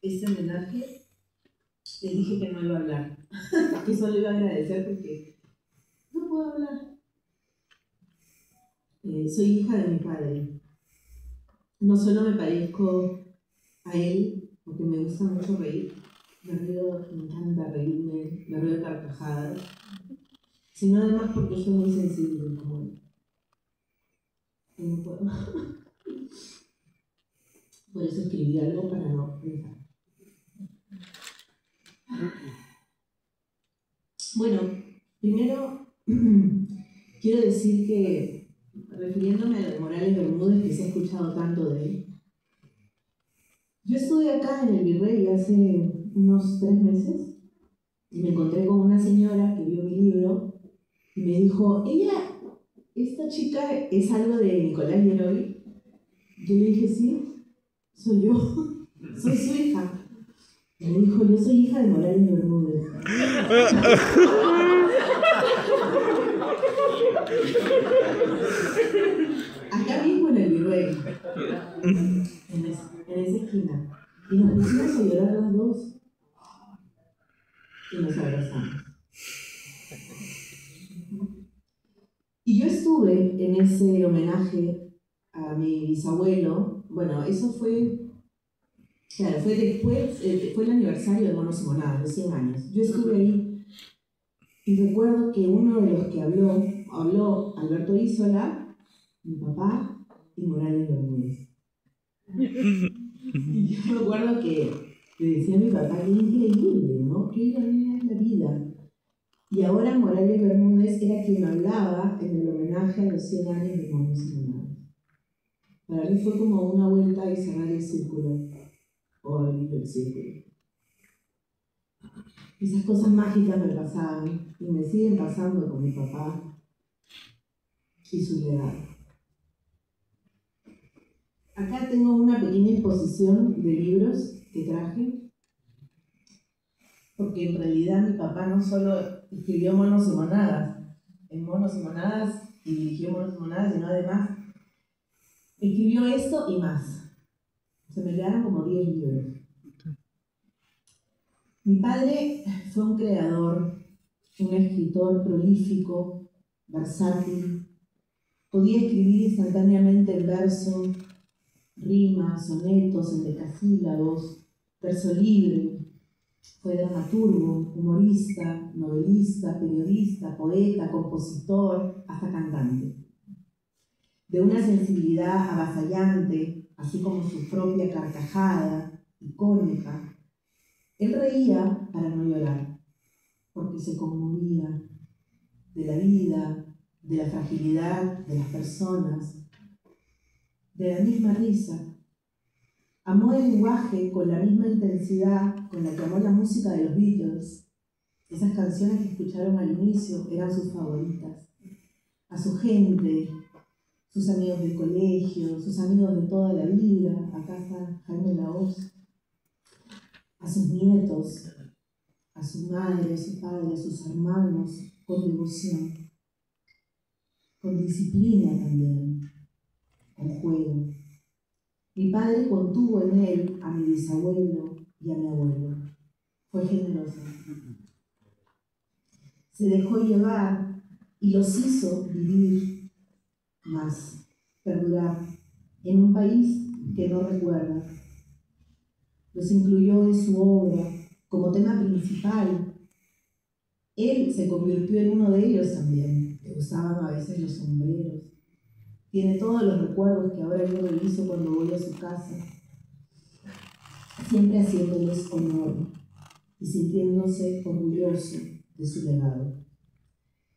este homenaje, les dije que no iba a hablar, que solo iba a agradecer porque no puedo hablar. Soy hija de mi padre. No solo me parezco a él, porque me gusta mucho reír, me encanta reírme, me río de carcajadas, sino además porque soy muy sensible como él. Y no puedo. Por eso escribí algo para no pensar. Bueno, primero quiero decir que, refiriéndome a lo de Morales Bermúdez, que se ha escuchado tanto de él, yo estuve acá en el Virrey hace unos 3 meses y me encontré con una señora que vio mi libro y me dijo, esta chica es algo de Nicolás Yeroy. Yo le dije, sí, soy yo, soy su hija. Y me dijo, yo soy hija de Morales Bermúdez. Acá mismo en el Virrey, en esa esquina. Y nos pusimos a llorar las dos y nos abrazamos. Y yo estuve en ese homenaje a mi bisabuelo. Bueno, eso fue, claro, fue después, fue el aniversario de Monos y Monadas, los 100 años. Yo estuve ahí y recuerdo que uno de los que habló Alberto Isola, mi papá y Morales Bermúdez. Y yo me acuerdo que le decía a mi papá, qué increíble, ¿no? Qué ironía es la vida. Y ahora Morales Bermúdez era quien hablaba en el homenaje a los 100 años de Monos y Monadas. Para mí fue como una vuelta y cerrar el círculo, o abrir el círculo. Esas cosas mágicas me pasaban y me siguen pasando con mi papá y su legado. Acá tengo una pequeña exposición de libros que traje, porque en realidad mi papá no solo escribió Monos y Monadas, en Monos y Monadas y dirigió Monos y Monadas, sino además escribió esto y más. Se me quedaron como 10 libros. Mi padre fue un creador, un escritor prolífico, versátil. Podía escribir instantáneamente en verso, rimas, sonetos, endecasílabos, verso libre. Fue dramaturgo, humorista, novelista, periodista, poeta, compositor, hasta cantante. De una sensibilidad avasallante, así como su propia carcajada, icónica, él reía para no llorar, porque se conmovía de la vida, de la fragilidad de las personas, de la misma risa. Amó el lenguaje con la misma intensidad con la que amó la música de los Beatles. Esas canciones que escucharon al inicio eran sus favoritas. A su gente, sus amigos del colegio, sus amigos de toda la vida, acá está Jaime Lahoz, a sus nietos, a su madre, a su padre, a sus hermanos, con devoción, con disciplina también, con juego. Mi padre contuvo en él a mi bisabuelo y a mi abuelo. Fue generoso. Se dejó llevar y los hizo vivir más, perdurar, en un país que no recuerda. Los incluyó en su obra como tema principal. Él se convirtió en uno de ellos también. Le gustaban a veces los sombreros. Tiene todos los recuerdos que ahora yo reviso cuando voy a su casa, siempre haciéndoles honor y sintiéndose orgulloso de su legado.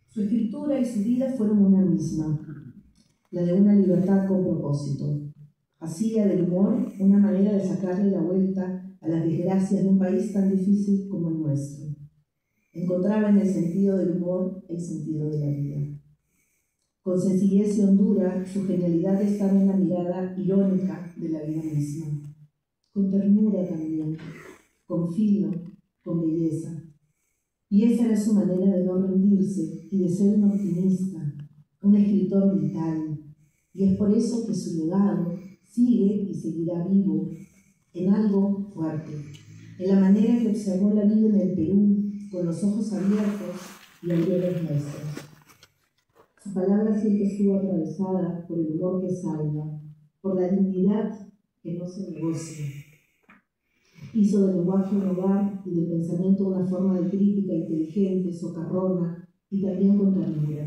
Su escritura y su vida fueron una misma, la de una libertad con propósito. Hacía del humor una manera de sacarle la vuelta a las desgracias de un país tan difícil como el nuestro. Encontraba en el sentido del humor el sentido de la vida. Con sencillez y hondura, su genialidad estaba en la mirada irónica de la vida misma. Con ternura también, con filo, con belleza. Y esa era su manera de no rendirse y de ser un optimista, un escritor vital. Y es por eso que su legado sigue y seguirá vivo en algo fuerte, en la manera en que observó la vida en el Perú, con los ojos abiertos y abrieros nuestros. Su palabra siempre estuvo atravesada por el humor que salva, por la dignidad que no se negocia. Hizo del lenguaje un hogar y del pensamiento una forma de crítica inteligente, socarrona y también con ternura.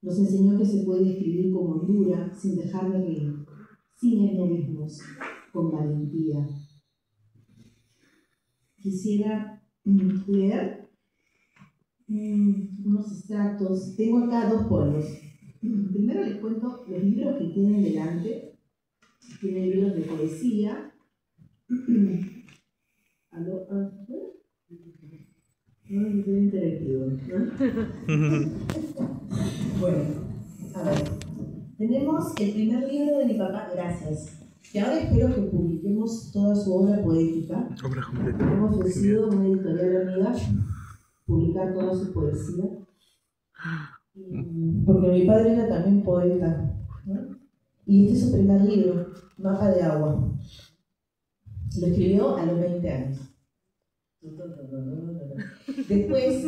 Nos enseñó que se puede escribir con hondura sin dejar de reír, sin egoísmos, con valentía. Quisiera leer unos extractos. Tengo acá 2 polos. Primero les cuento los libros que tienen delante. Tienen libros de poesía. ¿Aló? No es muy interactivo, ¿no? Bueno, a ver. Tenemos el primer libro de mi papá, Gracias, que ahora espero que publiquemos toda su obra poética. Obra completa. Hemos ofrecido a una editorial amiga publicar toda su poesía, porque mi padre era también poeta, ¿no? Y este es su primer libro, Mapa de Agua. Lo escribió a los 20 años. Después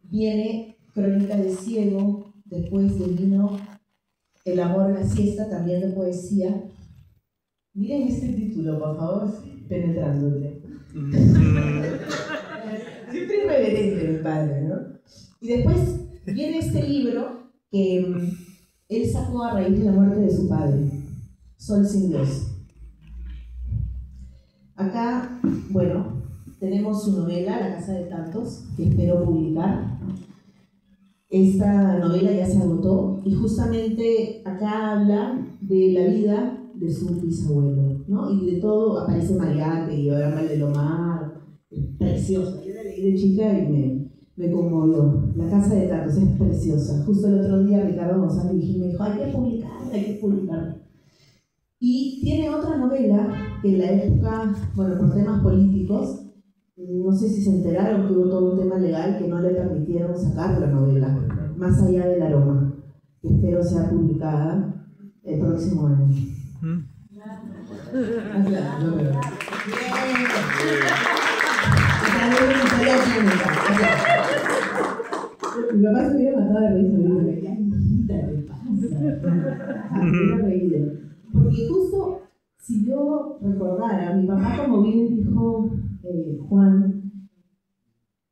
viene Crónica de Ciego, después vino El amor, la siesta, también de poesía. Miren este título, por favor, Penetrándote. Siempre irreverente mi padre, ¿no? Y después viene este libro que él sacó a raíz de la muerte de su padre, Sol sin Dios. Acá, bueno, tenemos su novela, La Casa de Tantos, que espero publicar. Esta novela ya se agotó y justamente acá habla de la vida de su bisabuelo, ¿no? Y de todo, aparece Mariate y ahora Valdelomar, preciosa. Yo la leí de chica y me conmovió. La Casa de Tantos es preciosa. Justo el otro día Ricardo González me dijo, hay que publicarla. Y tiene otra novela que en la época, bueno, por temas políticos, no sé si se enteraron que hubo todo un tema legal que no le permitieron sacar la novela, Más allá del aroma, que espero sea publicada el próximo año. Mi papá se hubiera matado de risa, porque justo, si yo recordara, mi papá, como bien dijo Juan,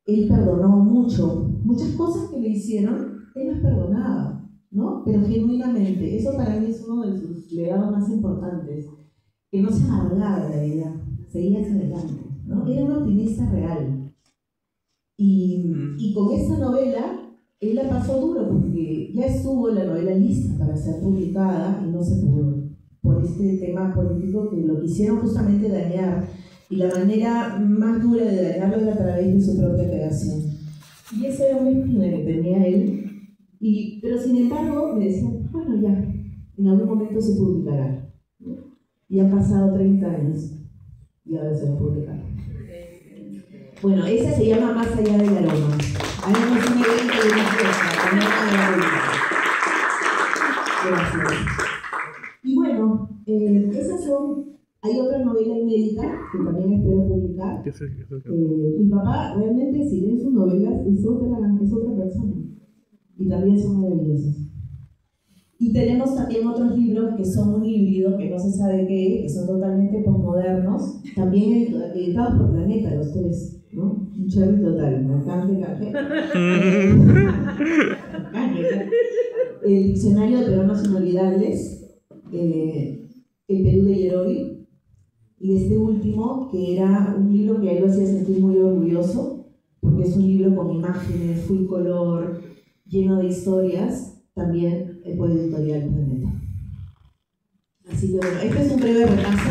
él perdonó muchas cosas que le hicieron, él las perdonaba, ¿no? Pero genuinamente, eso para mí es uno de sus legados más importantes, que no se amargaba la vida, seguía hacia adelante, ¿no? Era un optimista real. Y con esa novela, él la pasó duro, porque ya estuvo la novela lista para ser publicada y no se pudo, por este tema político que lo quisieron justamente dañar. Y la manera más dura de dañarlo era a través de su propia creación. Y ese era un espina que tenía él. Pero sin embargo, me decían, bueno, ya, en algún momento se publicará. Y han pasado 30 años y ahora se va a publicar. Bueno, esa se llama Más allá del aroma. Haremos un evento de una fiesta, con gracias. Y bueno, esas son. Hay otra novela inédita que también espero publicar. Mi papá realmente, si leen sus novelas, es otra persona. Y también son maravillosos. Y tenemos también otros libros que son un híbrido, que no se sabe qué, que son totalmente posmodernos, también editados por Planeta, los 3, ¿no? Un cherry total, ¿no? Canje. El diccionario de peruanos inolvidables, el Perú de Yerovi. Y este último, que era un libro que a él lo hacía sentir muy orgulloso, porque es un libro con imágenes, full color, lleno de historias, también es por Editorial Planeta. Así que bueno, este es un breve repaso.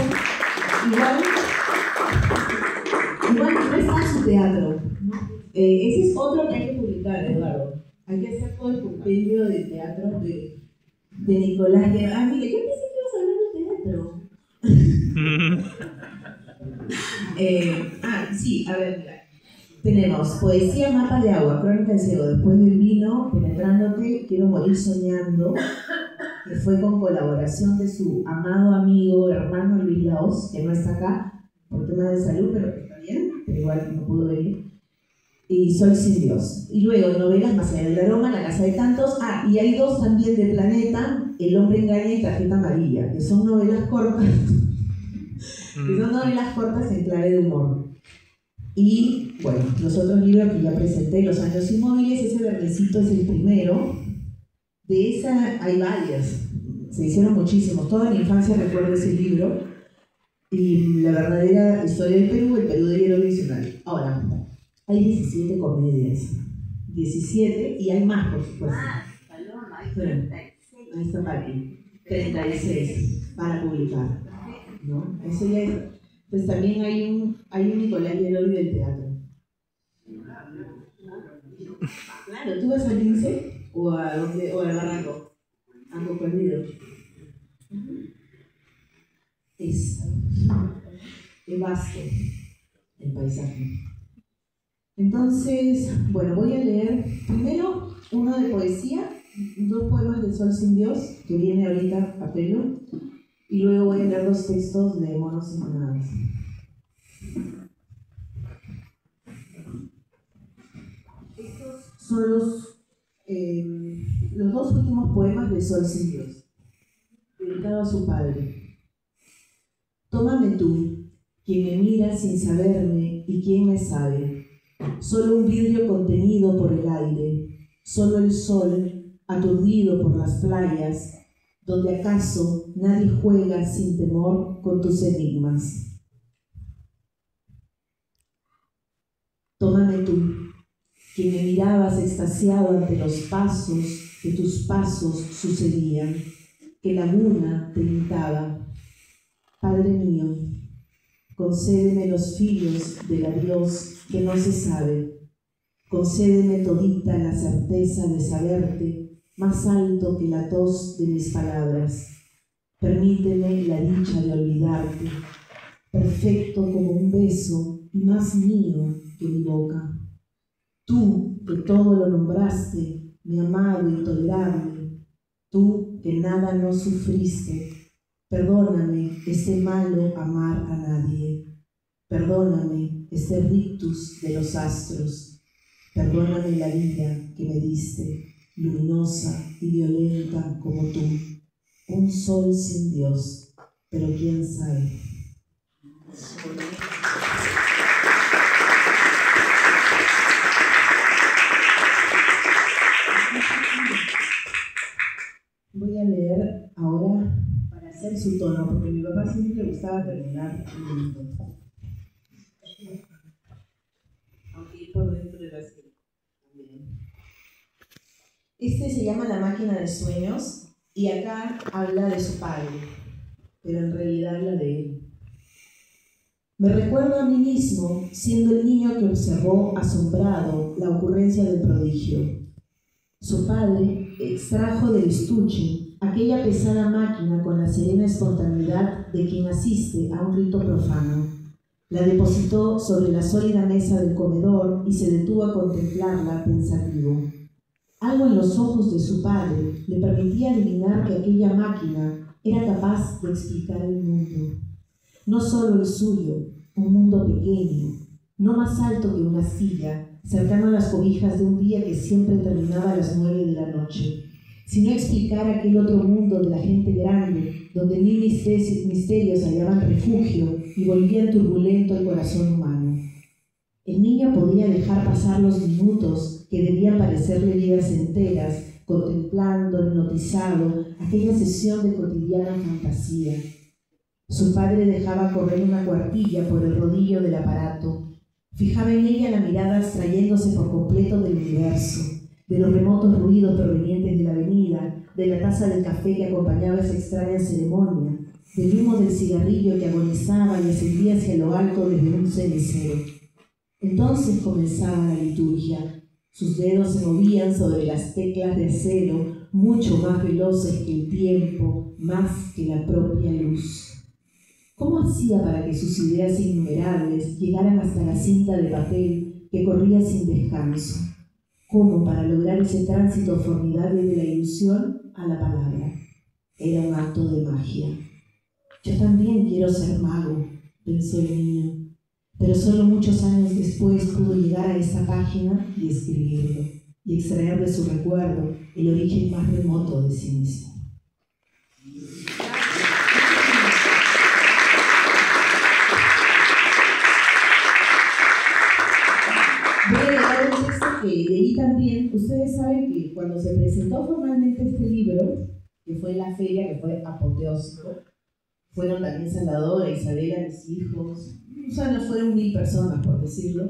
Igual no está en su teatro, ¿no? Ese es otro que hay que publicar, Eduardo. Hay que hacer todo el compendio de teatro de Nicolás. Mire, yo pensé que ibas a hablar de teatro. Sí, a ver, mira. Tenemos Poesía, Mapa de Agua, Crónica del Ciego, Después del Vino, Penetrándote, Quiero morir soñando, que fue con colaboración de su amado amigo, hermano Luis Laos, que no está acá, por tema de salud, pero está bien, pero igual no pudo venir. Y Sol sin Dios. Y luego novelas Más allá del aroma, La casa de cantos. Ah, y hay dos también de Planeta, El hombre engaña y Tarjeta amarilla, que son novelas cortas, en clave de humor. Y bueno, los otros libros que ya presenté, Los años inmóviles, ese verdecito es el primero. De esa hay varias, se hicieron muchísimos. Toda mi infancia recuerdo ese libro. Y La verdadera historia del Perú, El Perú del Hielo Diccionario. Ahora, hay 17 comedias. 17, y hay más, por supuesto. Paloma, hay 36. Ahí está Paqui. 36 para publicar, ¿no? Eso ya es. Pues también hay un Nicolás Yeroli del teatro. Claro, ¿tú vas al Lince o al Barranco? Algo perdido. Es vasto el paisaje. Entonces, bueno, voy a leer primero uno de poesía, 2 poemas de Sol sin Dios, que viene ahorita a pelo, y luego voy a leer 2 textos de Monos y Monadas. Estos son los 2 últimos poemas de Sol sin Dios, dedicado a su padre. Tómame tú, quien me mira sin saberme y quien me sabe. Solo un vidrio contenido por el aire, solo el sol aturdido por las playas, donde acaso nadie juega sin temor con tus enigmas. Tómame tú, quien me mirabas extasiado ante los pasos que tus pasos sucedían, que laguna te imitaba. Padre mío, concédeme los filos del adiós que no se sabe. Concédeme todita la certeza de saberte más alto que la tos de mis palabras. Permíteme la dicha de olvidarte, perfecto como un beso y más mío que mi boca. Tú que todo lo nombraste, mi amado intolerable, tú que nada no sufriste, perdóname este malo amar a nadie. Perdóname este rictus de los astros. Perdóname la vida que me diste, luminosa y violenta como tú. Un sol sin Dios, pero quién sabe. Voy a leer ahora para hacer su tono, porque a mi papá siempre le gustaba terminar lento. Aunque ir por dentro era así también. Este se llama La máquina de sueños y acá habla de su padre, pero en realidad habla de él. Me recuerdo a mí mismo siendo el niño que observó asombrado la ocurrencia del prodigio. Su padre extrajo del estuche aquella pesada máquina con la serena espontaneidad de quien asiste a un rito profano. La depositó sobre la sólida mesa del comedor y se detuvo a contemplarla pensativo. Algo en los ojos de su padre le permitía adivinar que aquella máquina era capaz de explicar el mundo. No solo el suyo, un mundo pequeño, no más alto que una silla, cercano a las cobijas de un día que siempre terminaba a las 9 de la noche, sino explicar aquel otro mundo de la gente grande, donde 1000 misterios hallaban refugio y volvían turbulento el corazón humano. El niño podía dejar pasar los minutos que debían parecerle vidas enteras, contemplando, hipnotizado, aquella sesión de cotidiana fantasía. Su padre dejaba correr una cuartilla por el rodillo del aparato. Fijaba en ella la mirada abstrayéndose por completo del universo, de los remotos ruidos provenientes de la avenida, de la taza del café que acompañaba esa extraña ceremonia, del humo del cigarrillo que agonizaba y ascendía hacia lo alto desde un cenicero. Entonces comenzaba la liturgia. Sus dedos se movían sobre las teclas de acero, mucho más veloces que el tiempo, más que la propia luz. ¿Cómo hacía para que sus ideas innumerables llegaran hasta la cinta de papel que corría sin descanso? ¿Cómo para lograr ese tránsito formidable de la ilusión a la palabra? Era un acto de magia. Yo también quiero ser mago, pensó el niño, pero solo muchos años después pudo llegar a esa página y escribirlo, y extraer de su recuerdo el origen más remoto de sí mismo. Voy a leer un texto que leí también. Ustedes saben que cuando se presentó formalmente este libro, que fue en la feria, que fue apoteósico, fueron también Salvador, Isabela, mis hijos, o sea, no fueron 1000 personas, por decirlo.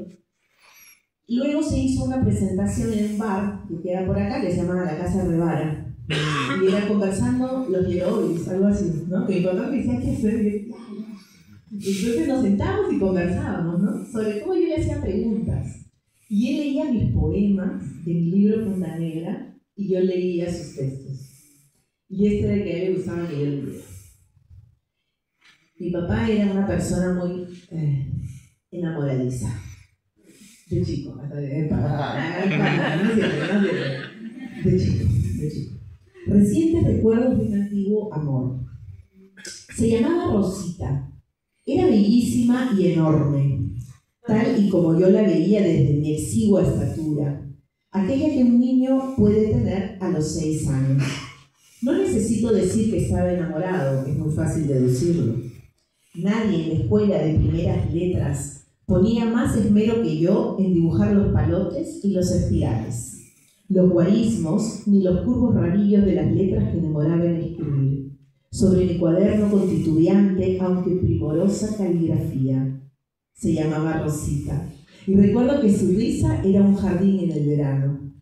Luego se hizo una presentación en un bar que queda por acá, que se llama La Casa Revara. Y era conversando los Yerovis, algo así, ¿no? Que mi papá me decía que hacer. Entonces nos sentamos y conversábamos, ¿no? Sobre cómo yo le hacía preguntas. Y él leía mis poemas de mi libro Punta Negra y yo leía sus textos. Y este era el que a él le gustaba que yo leyera. Mi papá era una persona muy enamoradiza. De chico, hasta de chico. Recientes recuerdos de un antiguo amor. Se llamaba Rosita. Era bellísima y enorme, tal y como yo la veía desde mi exigua estatura, aquella que un niño puede tener a los 6 años. No necesito decir que estaba enamorado, es muy fácil deducirlo. Nadie en la escuela de primeras letras ponía más esmero que yo en dibujar los palotes y los espirales, los guarismos ni los curvos rabillos de las letras que demoraba en escribir, sobre mi cuaderno con titubeante, aunque primorosa caligrafía. Se llamaba Rosita, y recuerdo que su risa era un jardín en el verano.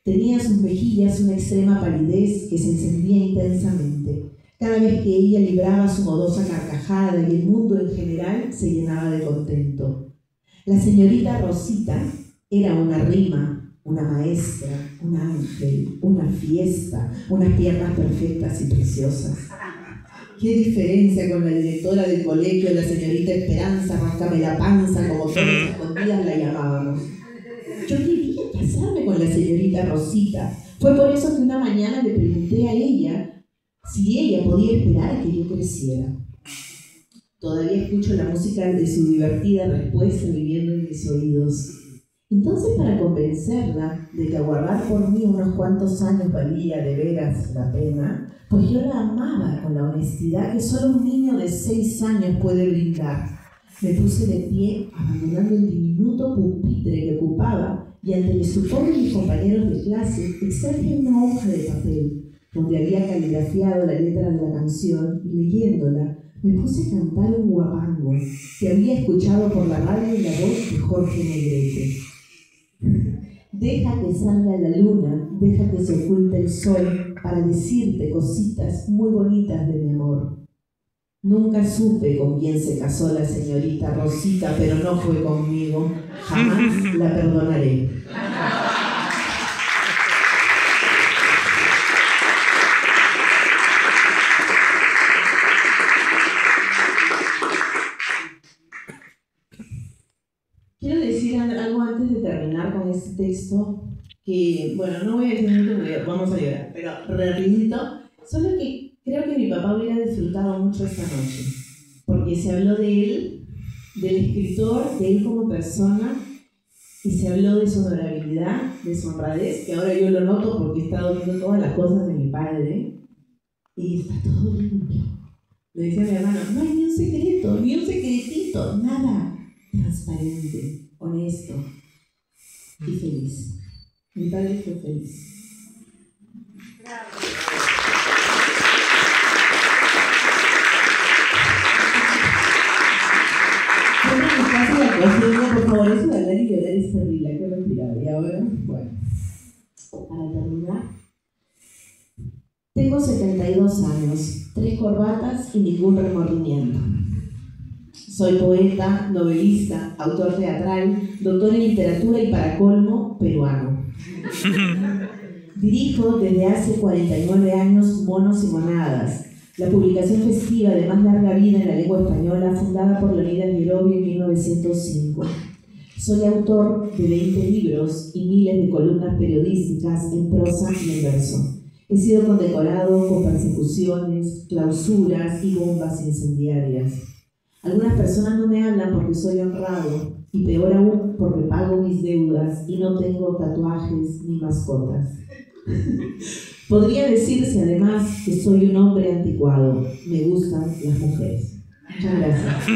Tenía en sus mejillas una extrema palidez que se encendía intensamente cada vez que ella libraba su modosa carcajada y el mundo en general se llenaba de contento. La señorita Rosita era una rima, una maestra, un ángel, una fiesta, unas piernas perfectas y preciosas. Qué diferencia con la directora del colegio, la señorita Esperanza, rascame la panza, como todas las escondidas la llamábamos. Yo quería casarme con la señorita Rosita. Fue por eso que una mañana le pregunté a ella si ella podía esperar a que yo creciera. Todavía escucho la música de su divertida respuesta viviendo en mis oídos. Entonces, para convencerla de que aguardar por mí unos cuantos años valía de veras la pena, pues yo la amaba con la honestidad que solo un niño de 6 años puede brindar. Me puse de pie, abandonando el diminuto pupitre que ocupaba, y ante el estupor de mis compañeros de clase, extraje una hoja de papel donde había caligrafiado la letra de la canción, y leyéndola, me puse a cantar un guapango que había escuchado por la radio en la voz de Jorge Negrete. Deja que salga la luna, deja que se oculte el sol para decirte cositas muy bonitas de mi amor. Nunca supe con quién se casó la señorita Rosita, pero no fue conmigo. Jamás la perdonaré. Quiero decir algo antes de terminar con este texto, que, bueno, no voy a decir mucho porque vamos a llorar, pero rapidito, solo que creo que mi papá hubiera disfrutado mucho esta noche, porque se habló de él, del escritor, de él como persona, y se habló de su honorabilidad, de su honradez, que ahora yo lo noto porque he estado viendo todas las cosas de mi padre, y está todo limpio. Le decía a mi hermano, no hay ni un secreto, ni un secretito, nada. Transparente, honesto y feliz. Mi padre fue feliz. Siempre en mi casa la cocina, por favor, eso de hablar y llorar es terrible, hay que respirar. Y ahora, bueno, para terminar, tengo 72 años, 3 corbatas y ningún remordimiento. Soy poeta, novelista, autor teatral, doctor en literatura y, para colmo, peruano. Dirijo desde hace 49 años Monos y Monadas, la publicación festiva de más larga vida en la lengua española, fundada por Leonidas Yerovi en 1905. Soy autor de 20 libros y miles de columnas periodísticas en prosa y en verso. He sido condecorado con persecuciones, clausuras y bombas incendiarias. Algunas personas no me hablan porque soy honrado, y peor aún porque pago mis deudas y no tengo tatuajes ni mascotas. Podría decirse además que soy un hombre anticuado. Me gustan las mujeres. Muchas gracias.